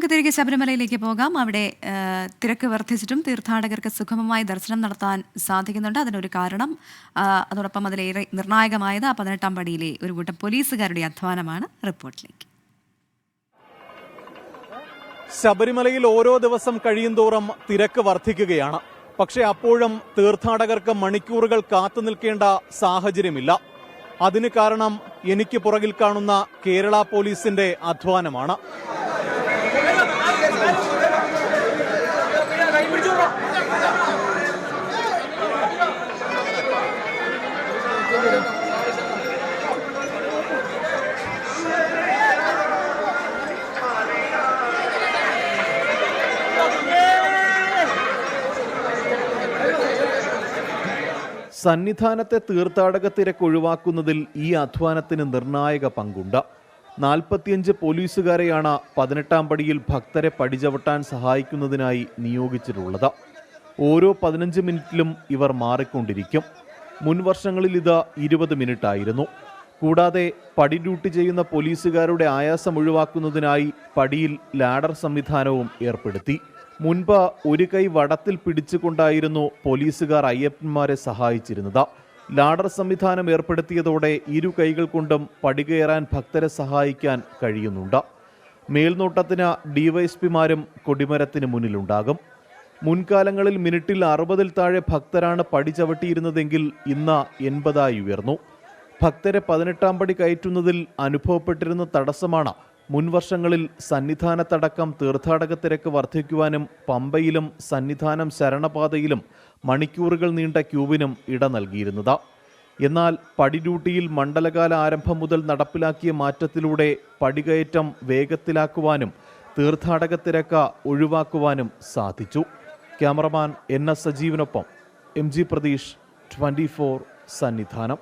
നമുക്ക് തിരികെ ശബരിമലയിലേക്ക് പോകാം. അവിടെ തിരക്ക് വർദ്ധിച്ചിട്ടും തീർത്ഥാടകർക്ക് സുഗമമായി ദർശനം നടത്താൻ സാധിക്കുന്നുണ്ട്. അതിനൊരു കാരണം അതോടൊപ്പം അതിലേറെ നിർണായകമായത് 18ാം പടിയിലെ ഒരു കൂട്ടം പോലീസുകാരുടെ അധ്വാനമാണ്. റിപ്പോർട്ടിലേക്ക്. ശബരിമലയിൽ ഓരോ ദിവസം കഴിയുന്തോറും തിരക്ക് വർദ്ധിക്കുകയാണ്. പക്ഷേ അപ്പോഴും തീർത്ഥാടകർക്ക് മണിക്കൂറുകൾ കാത്തു നിൽക്കേണ്ട സാഹചര്യമില്ല. അതിന് കാരണം എനിക്ക് പുറകിൽ കാണുന്ന കേരള പോലീസിന്റെ അധ്വാനമാണ്. സന്നിധാനത്തെ തീർത്ഥാടക തിരക്ക് ഒഴിവാക്കുന്നതിൽ ഈ അധ്വാനത്തിന് നിർണായക പങ്കുണ്ട്. 45 പോലീസുകാരെയാണ് 18ാം പടിയിൽ ഭക്തരെ പടിചവിട്ടാൻ സഹായിക്കുന്നതിനായി നിയോഗിച്ചിട്ടുള്ളത്. ഓരോ 15 മിനിറ്റിലും ഇവർ മാറിക്കൊണ്ടിരിക്കും. മുൻ വർഷങ്ങളിൽ ഇത് 20 മിനിറ്റായിരുന്നു. കൂടാതെ പടി ഡ്യൂട്ടി ചെയ്യുന്ന പോലീസുകാരുടെ ആയാസം ഒഴിവാക്കുന്നതിനായി പടിയിൽ ലാഡർ സംവിധാനവും ഏർപ്പെടുത്തി. മുൻപ് ഒരു കൈ വടത്തിൽ പിടിച്ചുകൊണ്ടായിരുന്നു പോലീസുകാർ അയ്യപ്പന്മാരെ സഹായിച്ചിരുന്നത്. ലാഡർ സംവിധാനം ഏർപ്പെടുത്തിയതോടെ ഇരു കൈകൾ കൊണ്ടും പടികയറാൻ ഭക്തരെ സഹായിക്കാൻ കഴിയുന്നുണ്ട്. മേൽനോട്ടത്തിന് ഡിവൈഎസ്പിമാരും കൊടിമരത്തിന് മുന്നിലുണ്ടാകും. മുൻകാലങ്ങളിൽ മിനിറ്റിൽ 60-ൽ താഴെ ഭക്തരാണ് പടി ചവിട്ടിയിരുന്നതെങ്കിൽ ഇന്ന് 80ആയി ഉയർന്നു. ഭക്തരെ 18ാം പടി കയറ്റുന്നതിൽ അനുഭവപ്പെട്ടിരുന്ന തടസ്സമാണ് മുൻവർഷങ്ങളിൽ സന്നിധാനത്തടക്കം തീർത്ഥാടക തിരക്ക് വർദ്ധിക്കുവാനും പമ്പയിലും സന്നിധാനം ശരണപാതയിലും മണിക്കൂറുകൾ നീണ്ട ക്യൂവിനും ഇട നൽകിയിരുന്നത്. എന്നാൽ പടി ഡ്യൂട്ടിയിൽ മണ്ഡലകാല ആരംഭം മുതൽ നടപ്പിലാക്കിയ മാറ്റത്തിലൂടെ പടികയറ്റം വേഗത്തിലാക്കുവാനും തീർത്ഥാടക തിരക്ക് ഒഴിവാക്കുവാനും സാധിച്ചു. Cameraman NS സജീവിനൊപ്പം MG Pratheesh, 24 Sannidhanam.